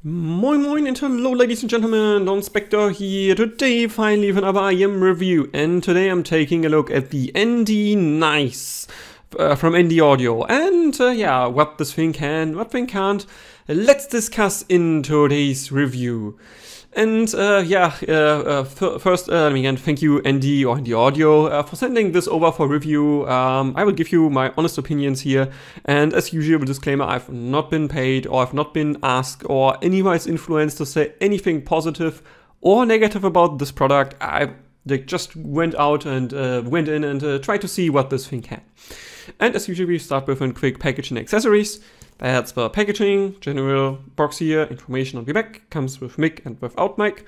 Moin moin and hello ladies and gentlemen, Don Spector here, today finally with another IEM review, and today I'm taking a look at the ND Nice from ND Audio, and yeah, what this thing can, what thing can't, let's discuss in today's review. And first, again, thank you ND or ND Audio for sending this over for review. I will give you my honest opinions here, and as usual, a disclaimer: I've not been paid, or I've not been asked, or anyways influenced to say anything positive or negative about this product. I just went out and went in and tried to see what this thing can. And as usual, we start with a quick package and accessories. That's the packaging, general box here, information on the back, comes with mic and without mic.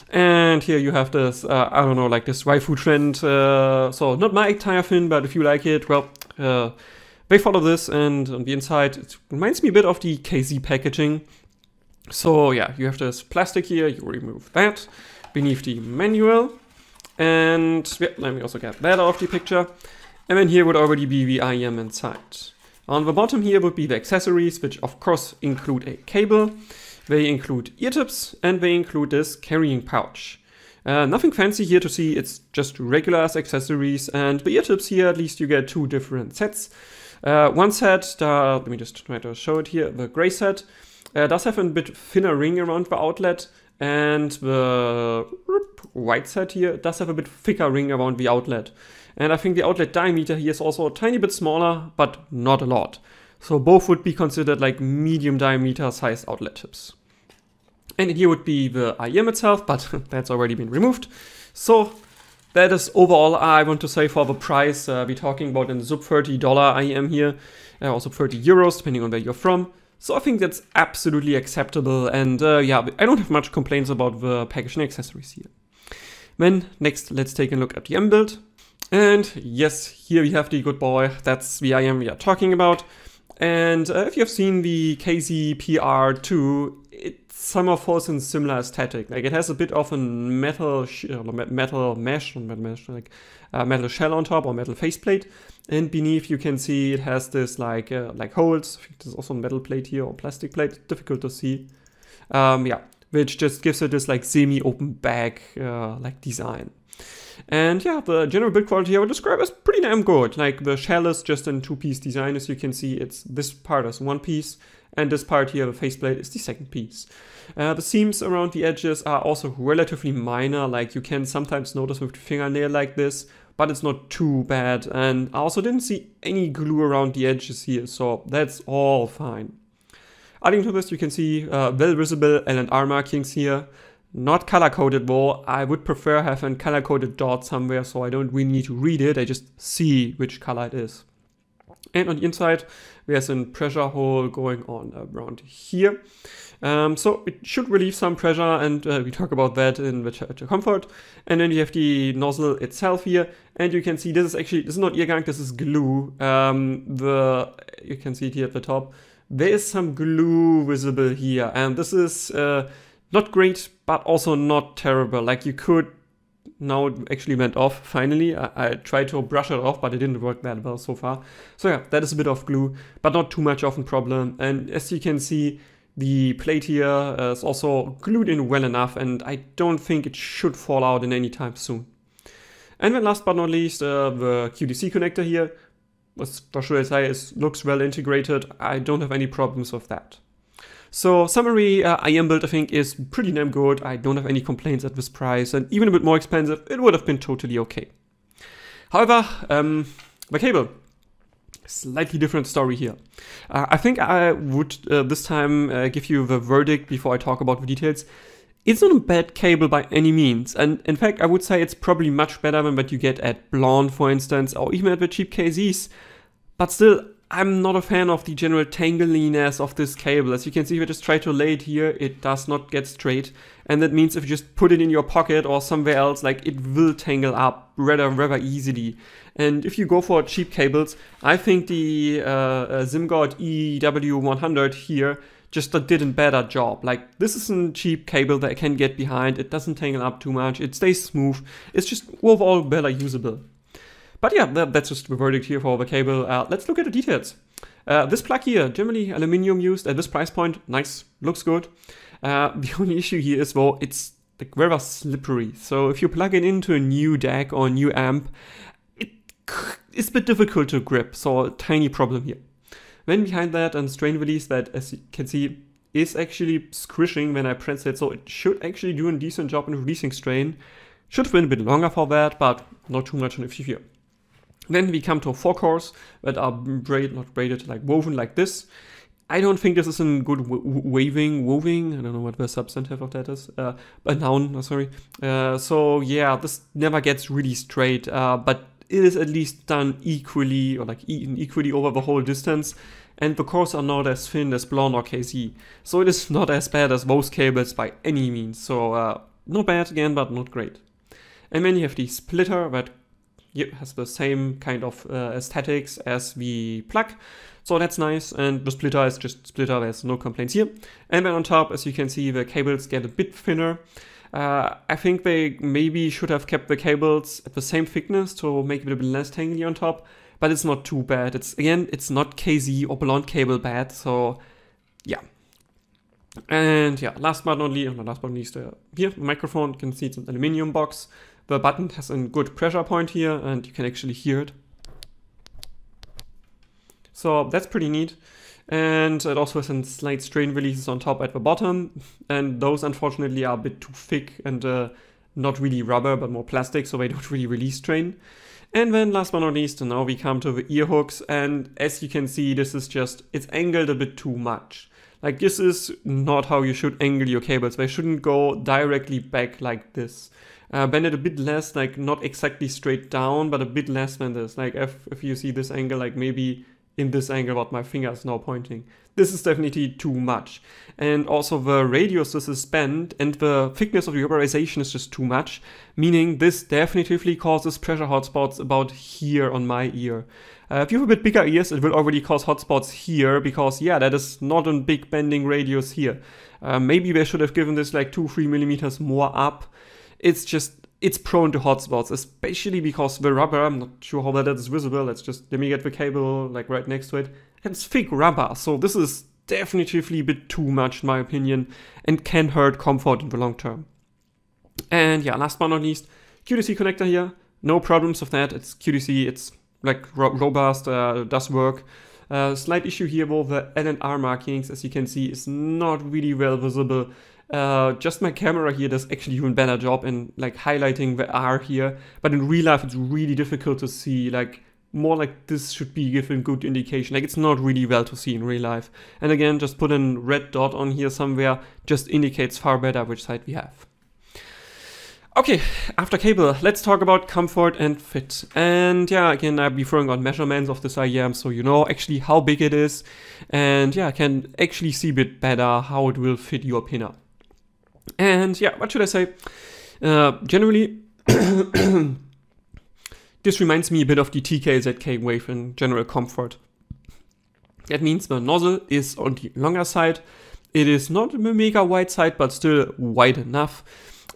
And here you have this, I don't know, like this waifu trend, so not my entire thing, but if you like it, well, they follow this, and on the inside, it reminds me a bit of the KZ packaging. So yeah, you have this plastic here, you remove that, beneath the manual, and yeah, let me also get that off the picture. And then here would already be the IEM inside. On the bottom here would be the accessories, which of course include a cable, they include ear tips, and they include this carrying pouch. Nothing fancy here to see, it's just regular as accessories, and the ear tips here, at least you get two different sets. One set, let me just try to show it here, the gray set, does have a bit thinner ring around the outlet, and the white set here does have a bit thicker ring around the outlet. And I think the outlet diameter here is also a tiny bit smaller, but not a lot. So both would be considered like medium diameter sized outlet tips. And here would be the IEM itself, but that's already been removed. So that is overall, I want to say, for the price. We're talking about a sub $30 IEM here, also 30 euros, depending on where you're from. So I think that's absolutely acceptable. And yeah, I don't have much complaints about the packaging accessories here. Then next, let's take a look at the IEM Build. And yes, here we have the good boy, that's the IEM we are talking about. And if you have seen the KZ PR2, it somehow falls in similar aesthetic. Like it has a bit of a metal mesh, like metal shell on top, or metal faceplate. And beneath you can see it has this like holes. I think there's also a metal plate here, or plastic plate, difficult to see. Yeah, which just gives it this like semi-open bag like design. And yeah, the general build quality I would describe as pretty damn good. Like the shell is just a two-piece design, as you can see. It's this part is one piece, and this part here, the faceplate, is the second piece. The seams around the edges are also relatively minor. Like you can sometimes notice with the fingernail like this, but it's not too bad. And I also didn't see any glue around the edges here, so that's all fine. Adding to this, you can see well visible L&R markings here. Not color-coded though. I would prefer having color-coded dot somewhere, so I don't really need to read it, I just see which color it is. And on the inside, there's a pressure hole going on around here. So it should relieve some pressure, and we talk about that in the comfort. And then you have the nozzle itself here, and you can see this is not ear gunk, this is glue. You can see it here at the top. There is some glue visible here, and this is not great, but also not terrible. Like you could, now it actually went off finally. I tried to brush it off, but it didn't work that well so far. So yeah, that is a bit of glue, but not too much of a problem. And as you can see, the plate here is also glued in well enough, and I don't think it should fall out in any time soon. And then last but not least, the QDC connector here, what should I say, looks well integrated. I don't have any problems with that. So summary, IEM Build I think is pretty damn good. I don't have any complaints at this price, and even a bit more expensive, it would have been totally okay. However, the cable, slightly different story here. I think I would this time give you the verdict before I talk about the details. It's not a bad cable by any means, and in fact I would say it's probably much better than what you get at Blonde, for instance, or even at the cheap KZs. But still, I'm not a fan of the general tangliness of this cable. As you can see, if I just try to lay it here, it does not get straight. And that means if you just put it in your pocket or somewhere else, like it will tangle up rather easily. And if you go for cheap cables, I think the Zimgod EW100 here just did a better job. Like this is a cheap cable that I can get behind. It doesn't tangle up too much. It stays smooth. It's just overall better usable. But yeah, that's just the verdict here for the cable. Let's look at the details. This plug here, generally aluminium used at this price point, nice, looks good. The only issue here is, well, it's like very slippery. So if you plug it into a new DAC or a new amp, it's a bit difficult to grip. So a tiny problem here. Then behind that, and strain release that, as you can see, is actually squishing when I press it. So it should actually do a decent job in releasing strain. Should have been a bit longer for that, but not too much an issue here. Then we come to 4 cores that are not braided, like woven like this. I don't think this is a good woving, I don't know what the substantive of that is, a noun, sorry. So yeah, this never gets really straight, but it is at least done equally, or like equally over the whole distance. And the cores are not as thin as Blonde or KZ. So it is not as bad as those cables by any means. So not bad again, but not great. And then you have the splitter that has the same kind of aesthetics as the plug. So that's nice. And the splitter is just splitter, there's no complaints here. And then on top, as you can see, the cables get a bit thinner. I think they maybe should have kept the cables at the same thickness to make it a bit less tangly on top. But it's not too bad. It's not KZ or Blonde cable bad. So yeah. And yeah, last but not least, here, the microphone, you can see it's an aluminum box. The button has a good pressure point here, and you can actually hear it. So that's pretty neat. And it also has some slight strain releases on top at the bottom. And those, unfortunately, are a bit too thick and not really rubber, but more plastic, so they don't really release strain. And then last but not least, now we come to the ear hooks. And as you can see, this is just, it's angled a bit too much. Like, this is not how you should angle your cables. They shouldn't go directly back like this. Bend it a bit less, like not exactly straight down, but a bit less than this. Like if you see this angle, like maybe in this angle what my finger is now pointing. This is definitely too much. And also the radius this is bent and the thickness of the rubberization is just too much, meaning this definitively causes pressure hotspots about here on my ear. If you have a bit bigger ears, it will already cause hotspots here because, yeah, that is not a big bending radius here. Maybe they should have given this like 2-3 millimeters more up. It's prone to hotspots, especially because the rubber, I'm not sure how that is visible, let me get the cable like right next to it. It's thick rubber, so this is definitively a bit too much in my opinion and can hurt comfort in the long term. And yeah, last but not least, QTC connector here, no problems with that, it's QTC, it's like robust, does work. Slight issue here though, the L and R markings, as you can see, is not really well visible. Just my camera here does actually do a better job in like highlighting the R here, but in real life it's really difficult to see. Like more like this should be given good indication. Like it's not really well to see in real life. And again, just put a red dot on here somewhere, just indicates far better which side we have. Okay, after cable, let's talk about comfort and fit. And yeah, again, I'll be throwing on measurements of this IEM so you know actually how big it is. And yeah, I can actually see a bit better how it will fit your pinner. And yeah, what should I say? Generally, this reminds me a bit of the TK-ZK wave in general comfort. That means the nozzle is on the longer side. It is not a mega wide side, but still wide enough.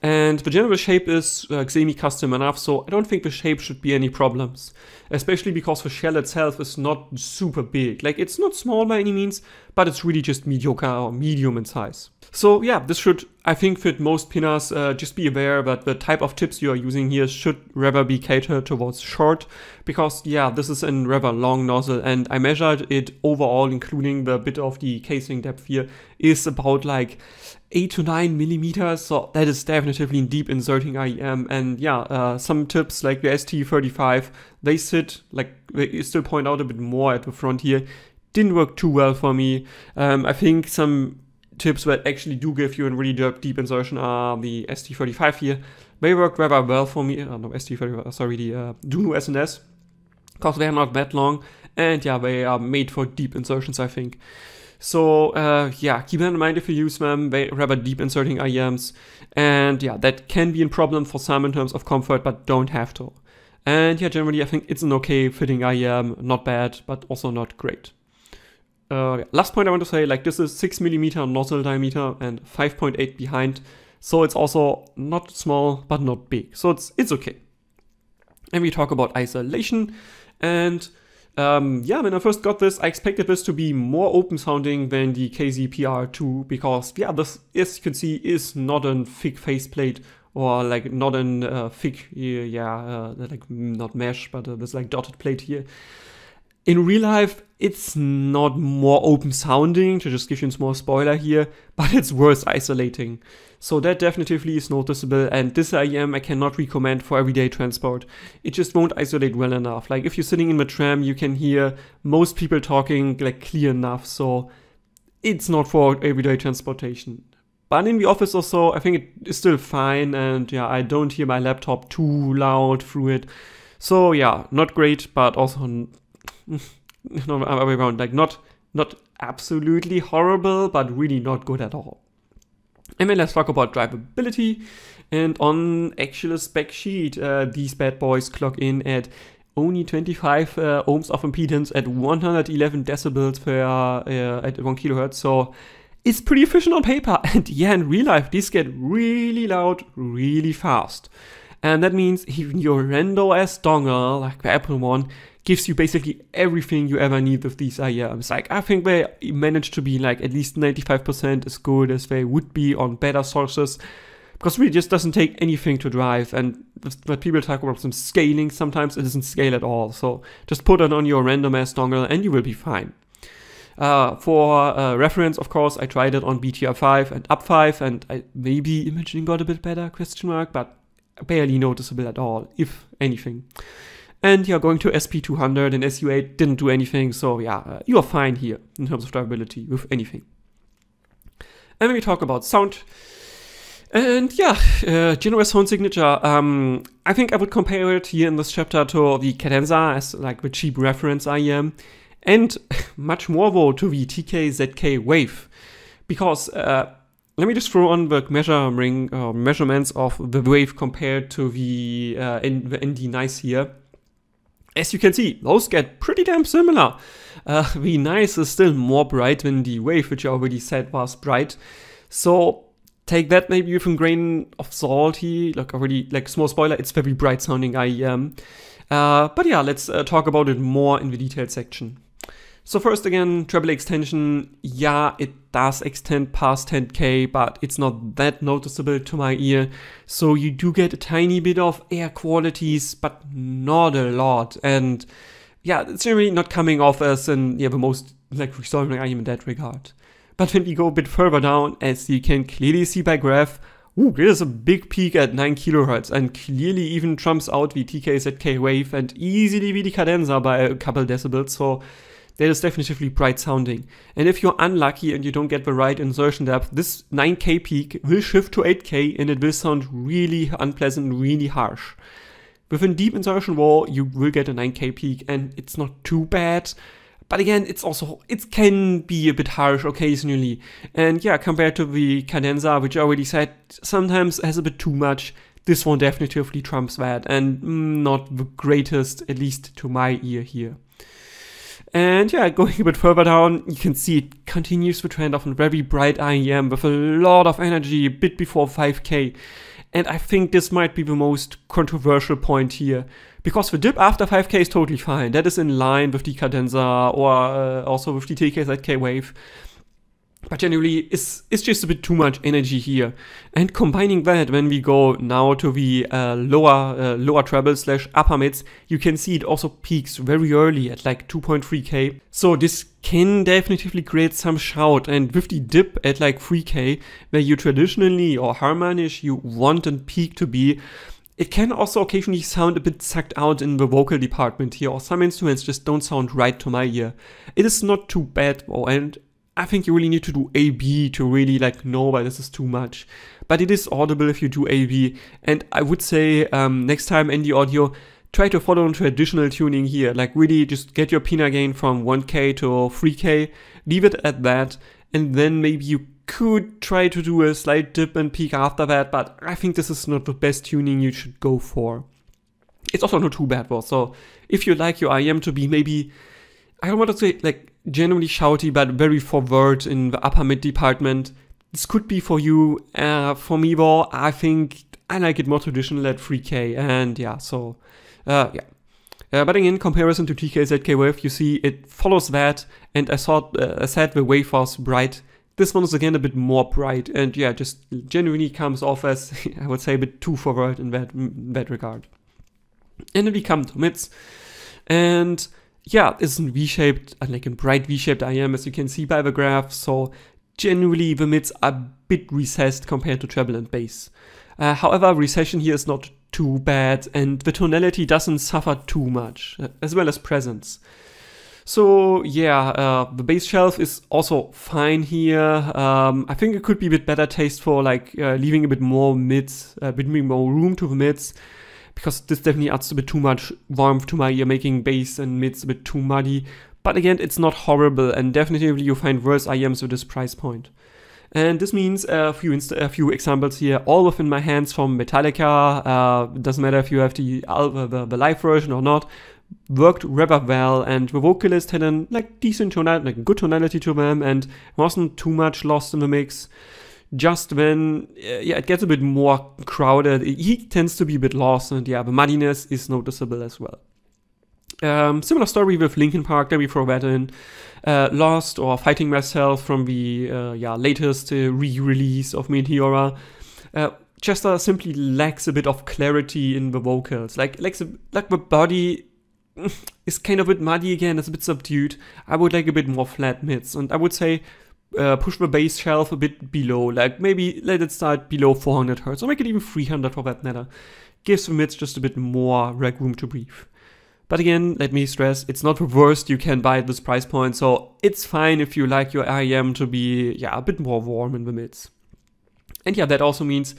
And the general shape is semi-custom enough, so I don't think the shape should be any problems. Especially because the shell itself is not super big. Like, it's not small by any means, but it's really just mediocre or medium in size. So yeah, this should, I think, fit most pinners. Just be aware that the type of tips you are using here should rather be catered towards short, because yeah, this is a rather long nozzle, and I measured it overall, including the bit of the casing depth here, is about like 8 to 9 millimeters, so that is definitely deep inserting IEM. And yeah, some tips like the ST35, they sit, like, they still point out a bit more at the front here, didn't work too well for me. I think some tips that actually do give you a really deep insertion are the ST35 here. They work rather well for me. No, ST35, sorry, the Dunu SNS, because they are not that long, and yeah, they are made for deep insertions, I think. So yeah, keep that in mind if you use them. They rather deep inserting IEMs, and yeah, that can be a problem for some in terms of comfort, but don't have to. And yeah, generally I think it's an okay fitting IEM, not bad, but also not great. Last point I want to say, like, this is 6mm nozzle diameter and 5.8 behind, so it's also not small but not big, so it's okay. And we talk about isolation, and Yeah, when I first got this, I expected this to be more open sounding than the KZPR2 because, yeah, this, as you can see, is not a thick faceplate or like not a thick, like not mesh, but this like dotted plate here. In real life, it's not more open sounding, to just give you a small spoiler here, but it's worse isolating. So that definitively is noticeable, and this IEM I cannot recommend for everyday transport. It just won't isolate well enough. Like if you're sitting in the tram, you can hear most people talking like clear enough, so it's not for everyday transportation. But in the office or so, I think it is still fine, and yeah, I don't hear my laptop too loud through it. So yeah, not great, but also no, other way around, like not absolutely horrible, but really not good at all. And then let's talk about drivability. And on actual spec sheet, these bad boys clock in at only 25 ohms of impedance at 111 decibels per at 1 kilohertz. So it's pretty efficient on paper. And yeah, in real life, these get really loud, really fast. And that means even your rando-ass dongle, like the Apple one, gives you basically everything you ever need with these IEMs. Like, I think they managed to be like at least 95% as good as they would be on better sources, because it really just doesn't take anything to drive. And when people talk about some scaling, sometimes it doesn't scale at all. So just put it on your random ass dongle and you will be fine. For reference, of course, I tried it on BTR5 and UP5, and maybe imaging got a bit better, question mark, but barely noticeable at all, if anything. And yeah, going to SP200 and SU8 didn't do anything, so yeah, you are fine here in terms of drivability with anything. And then we talk about sound. And yeah, general sound signature. I think I would compare it here in this chapter to the Cadenza as like the cheap reference IEM, and much more though to the TK-ZK wave. Because let me just throw on the measurements of the wave compared to the ND nice here. As you can see, those get pretty damn similar. The nice is still more bright than the wave, which I already said was bright. So take that maybe with a grain of salt here. Like small spoiler, it's very bright sounding IEM. But yeah, let's talk about it more in the detailed section. So first again, treble extension, yeah, it does extend past 10K, but it's not that noticeable to my ear. So you do get a tiny bit of air qualities, but not a lot. And yeah, it's really not coming off as the most like resolving IEM in that regard. But when we go a bit further down, as you can clearly see by graph, there's a big peak at 9 kHz and clearly even trumps out the TK-ZK wave and easily the cadenza by a couple decibels. So that is definitively bright sounding. And if you're unlucky and you don't get the right insertion depth, this 9K peak will shift to 8K and it will sound really unpleasant, really harsh. With a deep insertion wall, you will get a 9K peak and it's not too bad. But again, it can be a bit harsh occasionally. And yeah, compared to the cadenza, which I already said, sometimes has a bit too much. This one definitively trumps that and not the greatest, at least to my ear here. And yeah, going a bit further down, you can see it continues the trend of a very bright IEM with a lot of energy a bit before 5K. And I think this might be the most controversial point here, because the dip after 5K is totally fine. That is in line with the cadenza or also with the TK-ZK wave. But generally, it's just a bit too much energy here. And combining that, when we go now to the lower treble / upper mids, you can see it also peaks very early at like 2.3K. So this can definitively create some shout. And with the dip at like 3K, where you traditionally or harmonish you want a peak to be, it can also occasionally sound a bit sucked out in the vocal department here, or some instruments just don't sound right to my ear. It is not too bad though, and I think you really need to do A/B to really like know why this is too much. But it is audible if you do A/B, and I would say next time in the audio, try to follow traditional tuning here. Like really just get your pinna gain from 1K to 3K, leave it at that, and then maybe you could try to do a slight dip and peak after that, but I think this is not the best tuning you should go for. It's also not too bad though, so if you like your IEM to be maybe, I don't want to say like generally shouty, but very forward in the upper mid department, this could be for you. For me though, I think I like it more traditional at 3K, and yeah, so yeah. But again, comparison to TK-ZK Wave, you see it follows that, and I said the wave was bright. This one is again a bit more bright, and yeah, just genuinely comes off as, I would say, a bit too forward in that regard. And then we come to mids, and yeah, it's a V-shaped, like a bright V-shaped IEM, as you can see by the graph, so generally the mids are a bit recessed compared to treble and bass. However, recession here is not too bad, and the tonality doesn't suffer too much, as well as presence. So yeah, the bass shelf is also fine here. I think it could be a bit better taste for like leaving a bit more mids, a bit more room to the mids, because this definitely adds a bit too much warmth to my ear, making bass and mids a bit too muddy. But again, it's not horrible, and definitely you find worse IEMs with this price point. And this means a few examples here, all within my hands from Metallica. It doesn't matter if you have the live version or not. Worked rather well, and the vocalist had a like decent tonality, like good tonality to them, and wasn't too much lost in the mix. Just when yeah, it gets a bit more crowded, he tends to be a bit lost, and yeah, the muddiness is noticeable as well. Similar story with Linkin Park, that we throw that in. Lost or Fighting Myself from the latest re-release of Meteora. Chester simply lacks a bit of clarity in the vocals. Like the body is kind of a bit muddy again, it's a bit subdued. I would like a bit more flat mids, and I would say push the bass shelf a bit below, like maybe let it start below 400 Hz, or make it even 300 for that matter. Gives the mids just a bit more reg room to breathe. But again, let me stress, it's not the worst you can buy at this price point, so it's fine if you like your IEM to be a bit more warm in the mids. And yeah, that also means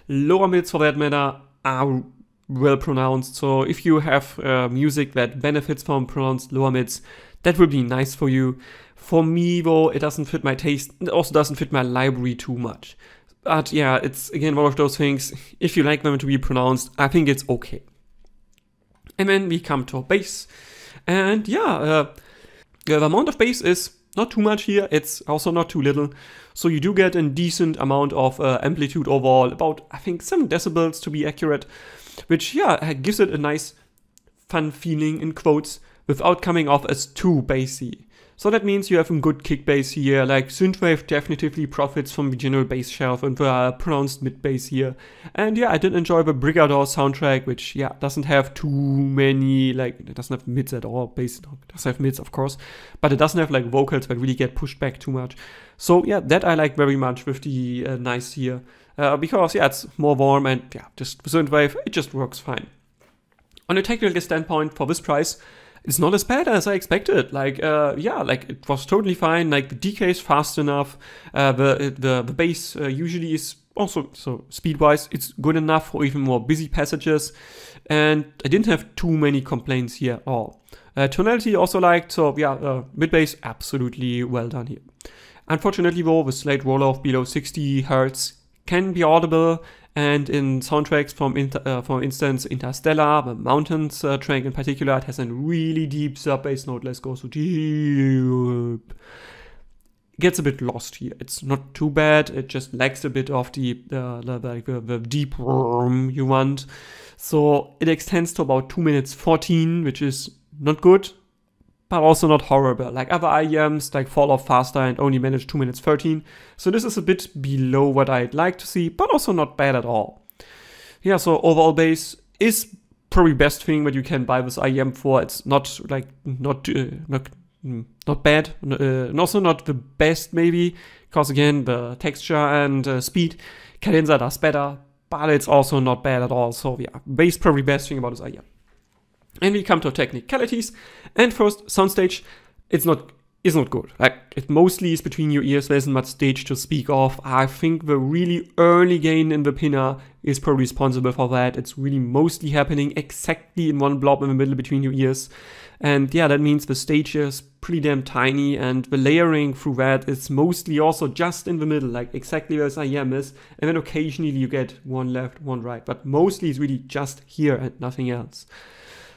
lower mids for that matter are well pronounced, so if you have music that benefits from pronounced lower mids, that will be nice for you. For me though, it doesn't fit my taste, it also doesn't fit my library too much. But yeah, it's again one of those things, if you like them to be pronounced, I think it's okay. And then we come to bass, and yeah, the amount of bass is not too much here, it's also not too little, so you do get a decent amount of amplitude overall, about I think 7 decibels to be accurate, which yeah, gives it a nice fun feeling in quotes without coming off as too bassy. So that means you have a good kick bass here, like synthwave definitively profits from the general bass shelf and the pronounced mid bass here. And yeah, I did enjoy the Brigador soundtrack, which yeah, doesn't have too many, like it doesn't have mids at all, bass does have mids of course, but it doesn't have like vocals that really get pushed back too much. So yeah, that I like very much with the nice here, because yeah, it's more warm and yeah, just the synthwave, it just works fine. On a technical standpoint for this price, it's not as bad as I expected. Like, yeah, like it was totally fine. Like the decay is fast enough. The bass usually is also, so speed-wise, it's good enough for even more busy passages. And I didn't have too many complaints here at all. Tonality also liked, so yeah, mid-bass absolutely well done here. Unfortunately though, the slight roll-off below 60 Hz can be audible. And in soundtracks from for instance, Interstellar, the Mountains track in particular, it has a really deep sub-bass note. Let's go so deep. Gets a bit lost here. It's not too bad. It just lacks a bit of the deep you want. So it extends to about 2 minutes 14, which is not good, but also not horrible. Like other IEMs, like fall off faster and only manage 2 minutes 13. So this is a bit below what I'd like to see, but also not bad at all. Yeah, so overall bass is probably best thing that you can buy this IEM for. It's not like not bad, and also not the best maybe, because again the texture and speed, cadenza does better, but it's also not bad at all. So yeah, bass probably best thing about this IEM. And we come to technicalities, and first, Soundstage, it's not good. Like, it mostly is between your ears, there isn't much stage to speak of. I think the really early gain in the pinner is probably responsible for that. It's really mostly happening exactly in one blob in the middle between your ears. And yeah, that means the stage is pretty damn tiny, and the layering through that is mostly also just in the middle, like exactly where this IEM is, and then occasionally you get one left, one right, but mostly it's really just here and nothing else.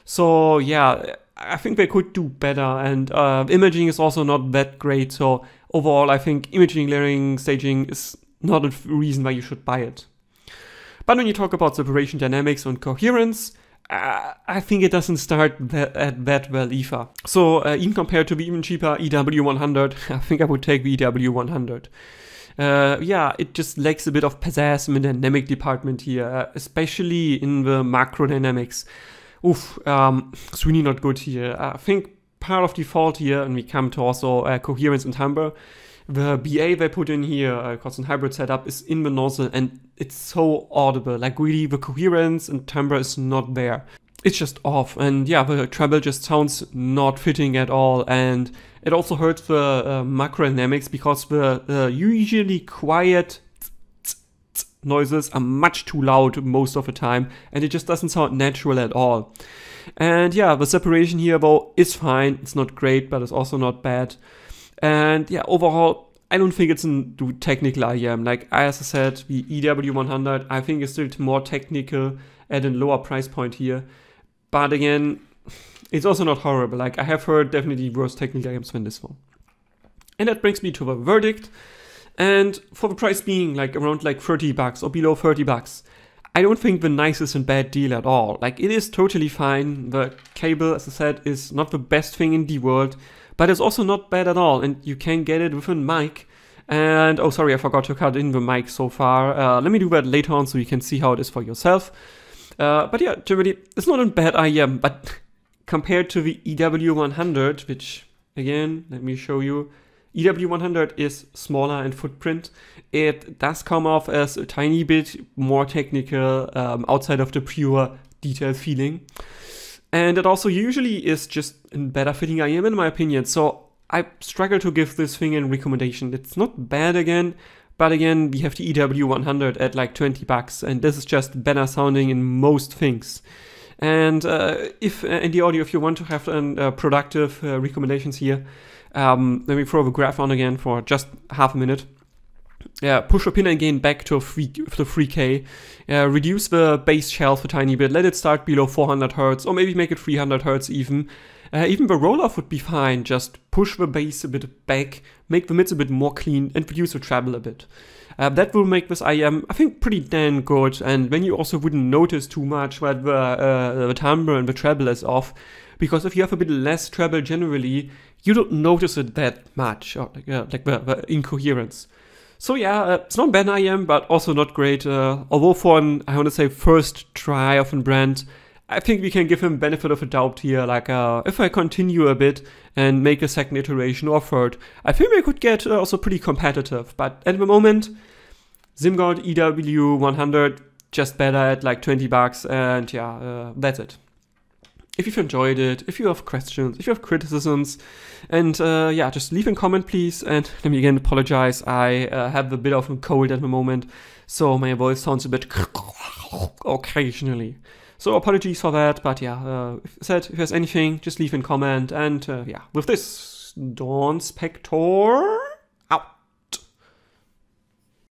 So yeah, I think they could do better, and imaging is also not that great, so overall I think imaging, layering, staging is not a reason why you should buy it. But when you talk about separation dynamics and coherence, I think it doesn't start that well either. So even compared to the even cheaper EW100, I think I would take the EW100. Yeah, it just lacks a bit of pizzazz in the dynamic department here, especially in the macro dynamics. Oof, it's really not good here. I think part of the fault here, and we come to also coherence and timbre, the BA they put in here, because in hybrid setup, is in the nozzle and it's so audible. Like really, the coherence and timbre is not there. It's just off, and yeah, the treble just sounds not fitting at all, and it also hurts the macro dynamics because the usually quiet noises are much too loud most of the time, and it just doesn't sound natural at all. And yeah, the separation here though is fine. It's not great, but it's also not bad. And yeah, overall, I don't think it's a technical IEM. Like as I said, the EW100 I think is still more technical at a lower price point here. But again, it's also not horrible. Like I have heard definitely worse technical IEMs than this one. And that brings me to the verdict. And for the price being like around like 30 bucks or below 30 bucks, I don't think the nicest and bad deal at all. Like it is totally fine. The cable, as I said, is not the best thing in the world, but it's also not bad at all. And you can get it with a mic. And oh, sorry, I forgot to cut in the mic so far. Let me do that later on so you can see how it is for yourself. But yeah, generally, it's not a bad IEM, but compared to the EW100, which again, let me show you. EW100 is smaller in footprint. It does come off as a tiny bit more technical outside of the pure detail feeling. And it also usually is just a better fitting IEM in my opinion. So I struggle to give this thing a recommendation. It's not bad again, but again, we have the EW100 at like 20 bucks, and this is just better sounding in most things. And if in the audio, if you want to have productive recommendations here, let me throw the graph on again for just half a minute. Push the pin and gain back to 3K. Reduce the bass shelf a tiny bit. Let it start below 400 Hz, or maybe make it 300 Hz even. Even the roll-off would be fine. Just push the bass a bit back, make the mids a bit more clean, and reduce the treble a bit. That will make this IEM, I think, pretty damn good. And then you also wouldn't notice too much that the timbre and the treble is off, because if you have a bit less treble generally, you don't notice it that much, or like the incoherence. So yeah, it's not bad IEM, but also not great. Although for an, I want to say, first try of a brand, I think we can give him benefit of a doubt here. Like if I continue a bit and make a second iteration or third, I think we could get also pretty competitive. But at the moment, Zimgod EW100 just better at like 20 bucks, and yeah, that's it. If you've enjoyed it, if you have questions, if you have criticisms, and yeah, just leave a comment please. And let me again apologize, I have a bit of a cold at the moment, so my voice sounds a bit occasionally. So apologies for that, but yeah, if there's anything, just leave a comment. And yeah, with this, Dawn Spector.